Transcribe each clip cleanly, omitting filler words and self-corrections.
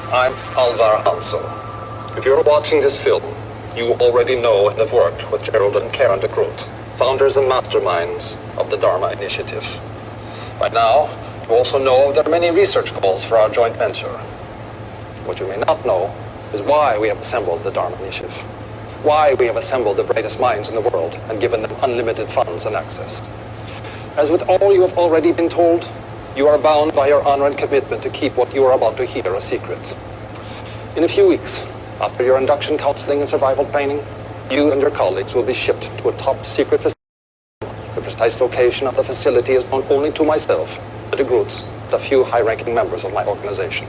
I'm Alvar Hanso. If you're watching this film, you already know and have worked with Gerald and Karen de Groot, founders and masterminds of the Dharma Initiative. By now, you also know there are many research calls for our joint venture. What you may not know is why we have assembled the Dharma Initiative, why we have assembled the brightest minds in the world and given them unlimited funds and access. As with all you have already been told, you are bound by your honor and commitment to keep what you are about to hear a secret. In a few weeks, after your induction counseling and survival training, you and your colleagues will be shipped to a top secret facility. The precise location of the facility is known only to myself, the de Groots, the few high-ranking members of my organization.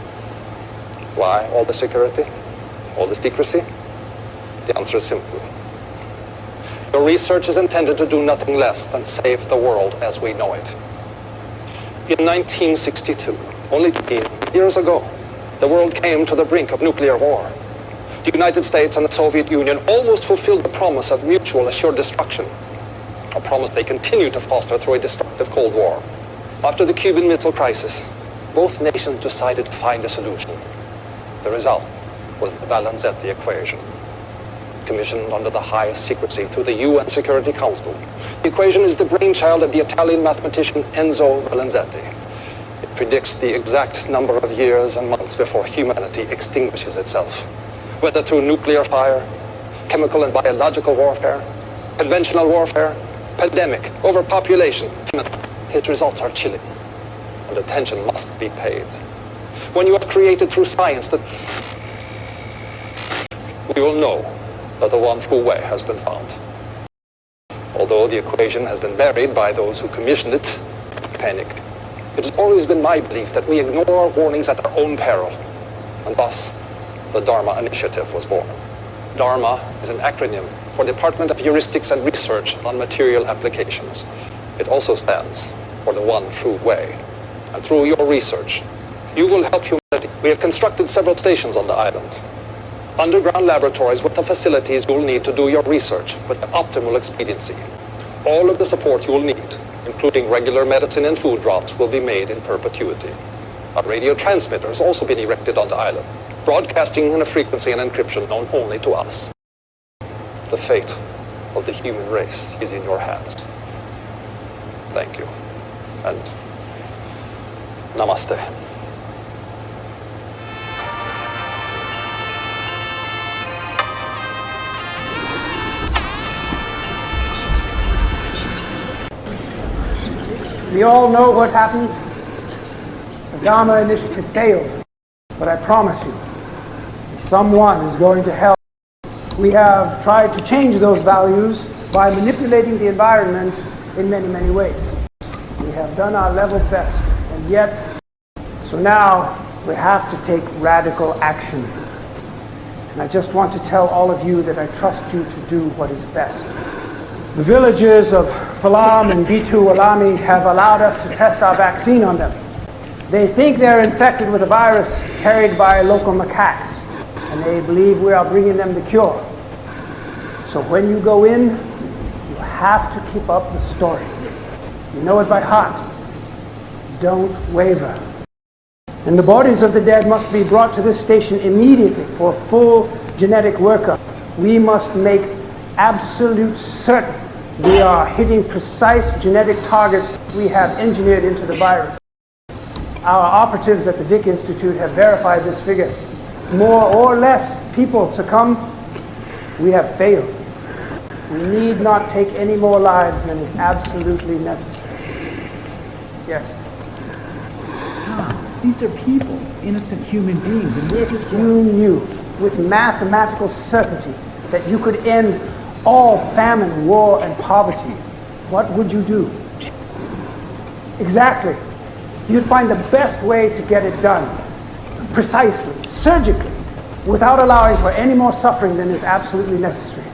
Why all the security? All the secrecy? The answer is simple. Your research is intended to do nothing less than save the world as we know it. In 1962, only 20 years ago, the world came to the brink of nuclear war. The United States and the Soviet Union almost fulfilled the promise of mutual assured destruction, a promise they continue to foster through a destructive Cold War. After the Cuban Missile Crisis, both nations decided to find a solution. The result was the Valenzetti equation, commissioned under the highest secrecy through the UN Security Council. The equation is the brainchild of the Italian mathematician Enzo Valenzetti. It predicts the exact number of years and months before humanity extinguishes itself, whether through nuclear fire, chemical and biological warfare, conventional warfare, pandemic, overpopulation. His results are chilling, and attention must be paid. When you have created through science that we will know that the one true way has been found. Although the equation has been buried by those who commissioned it, panic. It has always been my belief that we ignore warnings at our own peril, and thus the Dharma Initiative was born. Dharma is an acronym for Department of Heuristics and Research on Material Applications. It also stands for the one true way. And through your research, you will help humanity. We have constructed several stations on the island. Underground laboratories with the facilities you will need to do your research with the optimal expediency. All of the support you will need, including regular medicine and food drops, will be made in perpetuity. A radio transmitter has also been erected on the island, broadcasting in a frequency and encryption known only to us. The fate of the human race is in your hands. Thank you, and namaste. We all know what happened. The Dharma Initiative failed. But I promise you, someone is going to help. We have tried to change those values by manipulating the environment in many, many ways. We have done our level best, and yet, so now we have to take radical action. And I just want to tell all of you that I trust you to do what is best. The villagers of Falam and Bitu Alami have allowed us to test our vaccine on them. They think they're infected with a virus carried by local macaques, and they believe we are bringing them the cure. So when you go in, you have to keep up the story. You know it by heart. Don't waver. And the bodies of the dead must be brought to this station immediately for full genetic workup. We must make absolute certain we are hitting precise genetic targets we have engineered into the virus. Our operatives at the Vic Institute have verified this figure. More or less people succumb. We have failed. We need not take any more lives than is absolutely necessary. Yes? Tom, these are people, innocent human beings, and we're just... You knew with mathematical certainty that you could end all famine, war, and poverty, what would you do? Exactly. You'd find the best way to get it done, precisely, surgically, without allowing for any more suffering than is absolutely necessary.